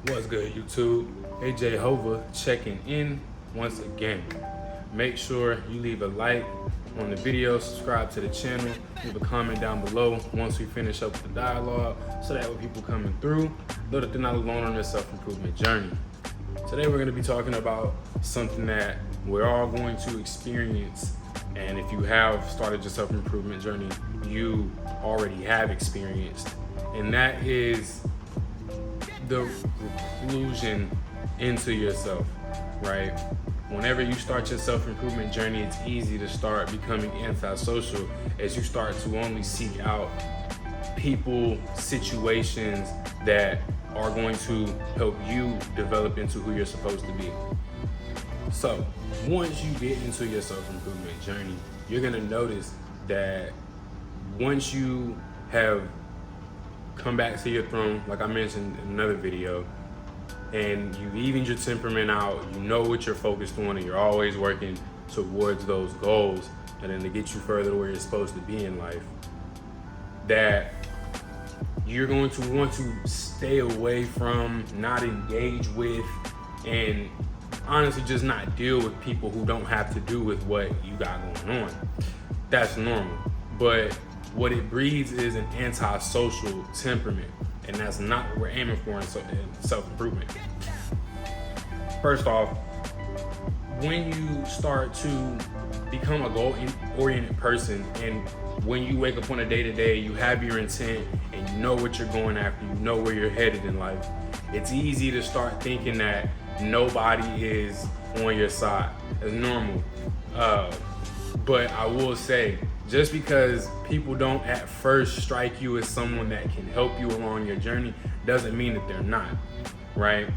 What's good, YouTube? AJ Hova checking in once again. Make sure you leave a like on the video, subscribe to the channel, leave a comment down below once we finish up the dialogue, so that when people coming through know that they're not alone on their self-improvement journey. Today we're going to be talking about something that we're all going to experience, and if you have started your self-improvement journey, you already have experienced, and that is the reclusion into yourself, right? Whenever you start your self-improvement journey, it's easy to start becoming antisocial as you start to only seek out people, situations that are going to help you develop into who you're supposed to be. So once you get into your self-improvement journey, you're gonna notice that once you have come back to your throne, like I mentioned in another video, and you've evened your temperament out, you know what you're focused on, and you're always working towards those goals, and then to get you further to where you're supposed to be in life, that you're going to want to stay away from, not engage with, and honestly just not deal with people who don't have to do with what you got going on. That's normal. But what it breeds is an antisocial temperament, and that's not what we're aiming for in self-improvement. First off, when you start to become a goal-oriented person, and when you wake up on a day-to-day, you have your intent and you know what you're going after, you know where you're headed in life, it's easy to start thinking that nobody is on your side. That's normal. But I will say, just because people don't at first strike you as someone that can help you along your journey doesn't mean that they're not, right?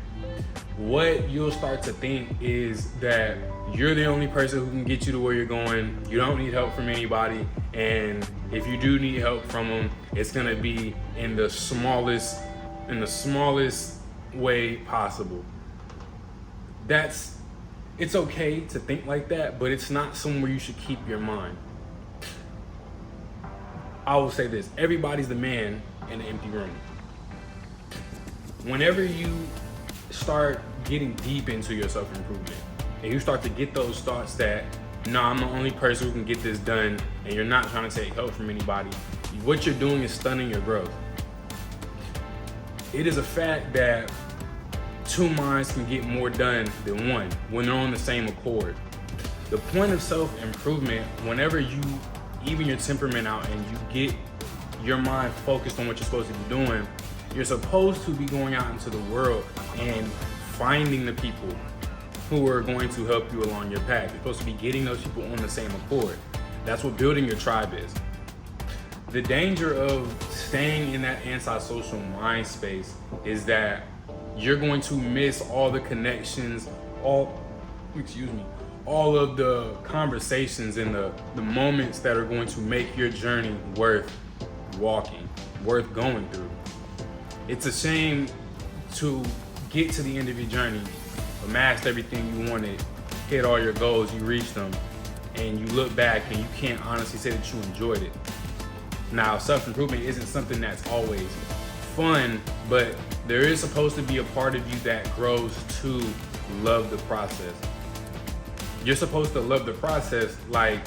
What you'll start to think is that you're the only person who can get you to where you're going. You don't need help from anybody, and if you do need help from them, it's gonna be in the smallest way possible. It's okay to think like that, but it's not somewhere you should keep your mind. I will say this: everybody's the man in an empty room. Whenever you start getting deep into your self-improvement and you start to get those thoughts that, no, I'm the only person who can get this done, and you're not trying to take help from anybody, what you're doing is stunning your growth. It is a fact that two minds can get more done than one when they're on the same accord. The point of self-improvement, whenever you even your temperament out and you get your mind focused on what you're supposed to be doing, you're supposed to be going out into the world and finding the people who are going to help you along your path. You're supposed to be getting those people on the same accord. That's what building your tribe is. The danger of staying in that antisocial mind space is that you're going to miss all the connections, all of the conversations and the moments that are going to make your journey worth walking, worth going through. It's a shame to get to the end of your journey, amassed everything you wanted, hit all your goals, you reached them, and you look back and you can't honestly say that you enjoyed it. Now, self-improvement isn't something that's always fun, but there is supposed to be a part of you that grows to love the process. You're supposed to love the process like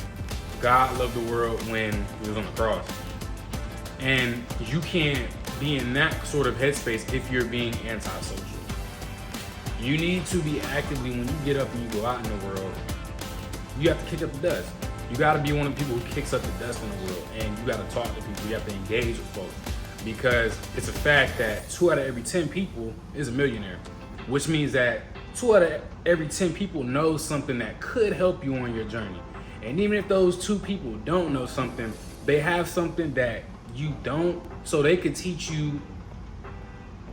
God loved the world when he was on the cross. And you can't be in that sort of headspace if you're being antisocial. You need to be actively, when you get up and you go out in the world, you have to kick up the dust. You gotta be one of the people who kicks up the dust in the world, and you gotta talk to people, you have to engage with folks. Because it's a fact that 2 out of every 10 people is a millionaire, which means that 2 out of every 10 people know something that could help you on your journey. And even if those 2 people don't know something, they have something that you don't, so they could teach you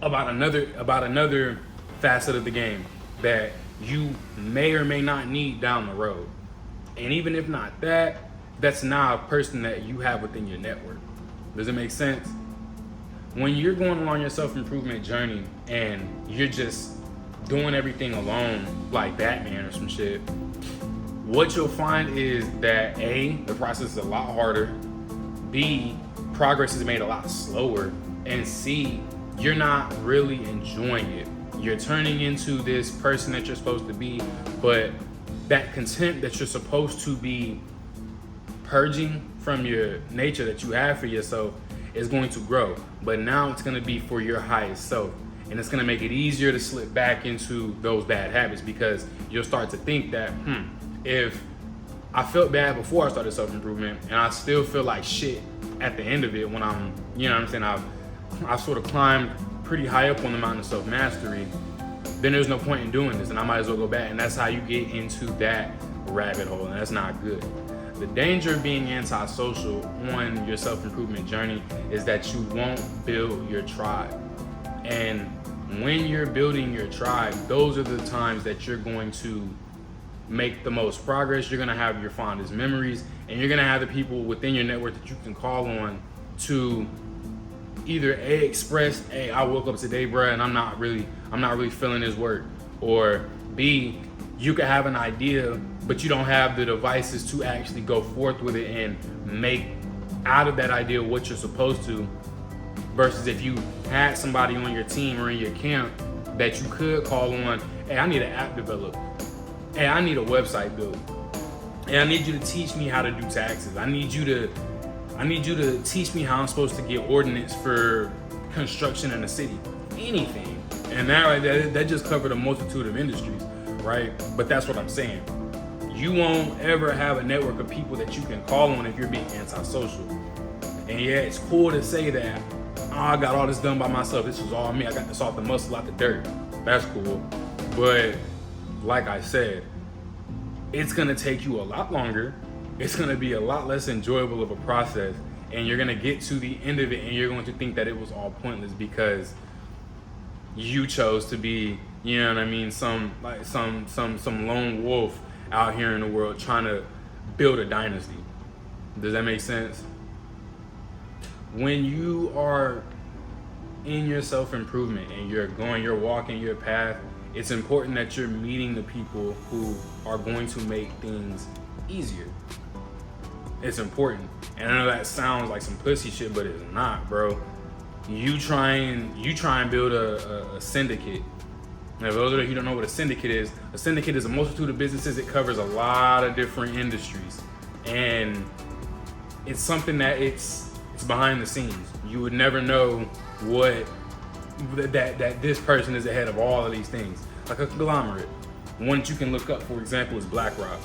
about another facet of the game that you may or may not need down the road. And even if not that, that's now a person that you have within your network. Does it make sense? When you're going along your self-improvement journey and you're just doing everything alone like Batman or some shit, what you'll find is that A, the process is a lot harder, B, progress is made a lot slower, and C, you're not really enjoying it. You're turning into this person that you're supposed to be, but that content that you're supposed to be purging from your nature that you have for yourself is going to grow. But now it's going to be for your highest self. And it's going to make it easier to slip back into those bad habits, because you'll start to think that, if I felt bad before I started self-improvement and I still feel like shit at the end of it when I'm, you know what I'm saying, I've sort of climbed pretty high up on the mountain of self-mastery, then there's no point in doing this and I might as well go back. And that's how you get into that rabbit hole, and that's not good. The danger of being antisocial on your self-improvement journey is that you won't build your tribe. And when you're building your tribe, those are the times that you're going to make the most progress. You're gonna have your fondest memories, and you're gonna have the people within your network that you can call on to either A, express, hey, I woke up today, bruh, and I'm not really feeling this work, or B, you could have an idea, but you don't have the devices to actually go forth with it and make out of that idea what you're supposed to, versus if you had somebody on your team or in your camp that you could call on, hey, I need an app developed. Hey, I need a website built. Hey, I need you to teach me how to do taxes. I need you to teach me how I'm supposed to get ordinance for construction in the city. Anything. And that just covered a multitude of industries, right? But that's what I'm saying. You won't ever have a network of people that you can call on if you're being antisocial. And yeah, it's cool to say that, I got all this done by myself. This was all me. I got this off the muscle, out the dirt. That's cool. But like I said, it's gonna take you a lot longer. It's gonna be a lot less enjoyable of a process, and you're gonna get to the end of it and you're going to think that it was all pointless because you chose to be, you know what I mean, some lone wolf out here in the world trying to build a dynasty. Does that make sense? When you are in your self-improvement and you're walking your path, it's important that you're meeting the people who are going to make things easier. It's important. And I know that sounds like some pussy shit, but it's not, bro. You try and build a syndicate. Now, for those of you who don't know what a syndicate is a multitude of businesses. It covers a lot of different industries. And it's something that it's behind the scenes. You would never know what that this person is ahead of all of these things. Like a conglomerate. One that you can look up, for example, is BlackRock.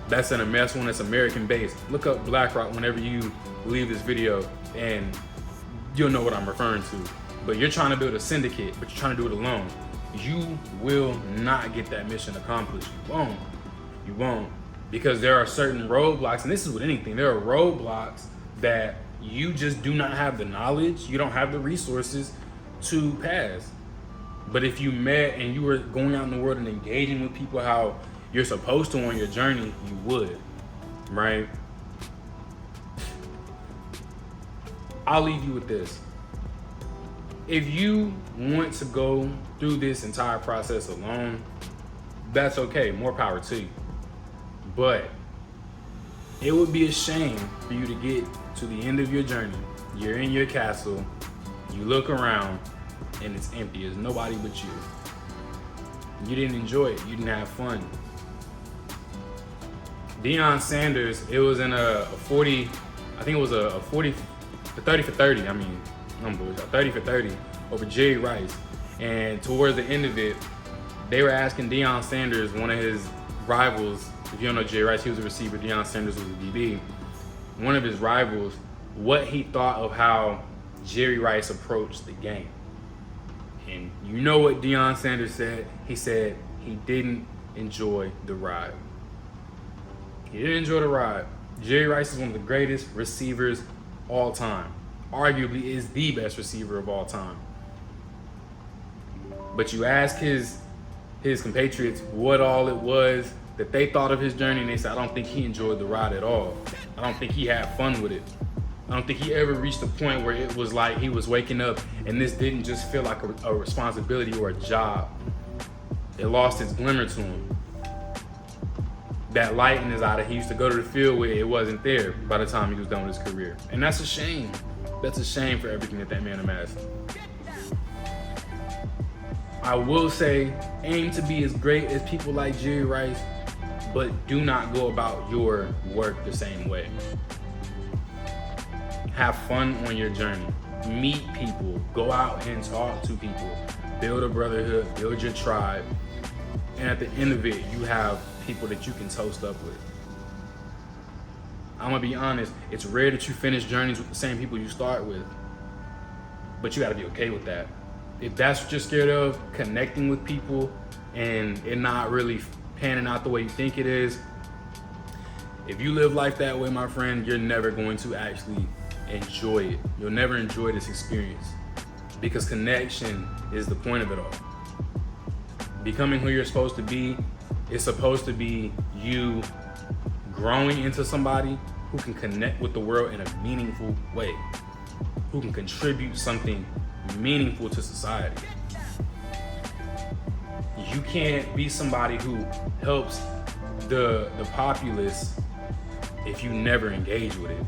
That's an MS one that's American based. Look up BlackRock whenever you leave this video and you'll know what I'm referring to. But you're trying to build a syndicate, but you're trying to do it alone. You will not get that mission accomplished. You won't. Because there are certain roadblocks, and this is with anything, there are roadblocks that you just do not have the knowledge, you don't have the resources to pass. But if you met and you were going out in the world and engaging with people how you're supposed to on your journey, you would, right? I'll leave you with this. If you want to go through this entire process alone, that's okay, more power to you. But it would be a shame for you to get to the end of your journey. You're in your castle, you look around, and it's empty. There's nobody but you. You didn't enjoy it. You didn't have fun. Deion Sanders, it was in a 40, I think it was a 30 for 30. I mean, I'm bullshit. 30 for 30 over Jerry Rice. And towards the end of it, they were asking Deion Sanders, one of his rivals. If you don't know Jerry Rice, he was a receiver. Deion Sanders was a DB. One of his rivals, what he thought of how Jerry Rice approached the game. And you know what Deion Sanders said? He said he didn't enjoy the ride. He didn't enjoy the ride. Jerry Rice is one of the greatest receivers all time. Arguably is the best receiver of all time. But you ask his compatriots what all it was that they thought of his journey, and they said, I don't think he enjoyed the ride at all. I don't think he had fun with it. I don't think he ever reached a point where it was like he was waking up and this didn't just feel like a responsibility or a job. It lost its glimmer to him. That light in his eye that he used to go to the field with, it wasn't there by the time he was done with his career. And that's a shame. That's a shame for everything that man amassed. I will say, aim to be as great as people like Jerry Rice, but do not go about your work the same way. Have fun on your journey. Meet people. Go out and talk to people. Build a brotherhood. Build your tribe. And at the end of it, you have people that you can toast up with. I'm gonna be honest, it's rare that you finish journeys with the same people you start with, but you gotta be okay with that. If that's what you're scared of, connecting with people and it not really panning out the way you think it is, if you live life that way, my friend, you're never going to actually enjoy it. You'll never enjoy this experience, because connection is the point of it all. Becoming who you're supposed to be is supposed to be you growing into somebody who can connect with the world in a meaningful way, who can contribute something meaningful to society. You can't be somebody who helps the populace if you never engage with it.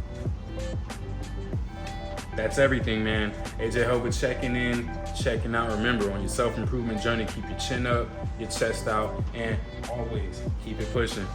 That's everything, man. AJ Hova checking in, checking out. Remember, on your self-improvement journey, keep your chin up, your chest out, and always keep it pushing.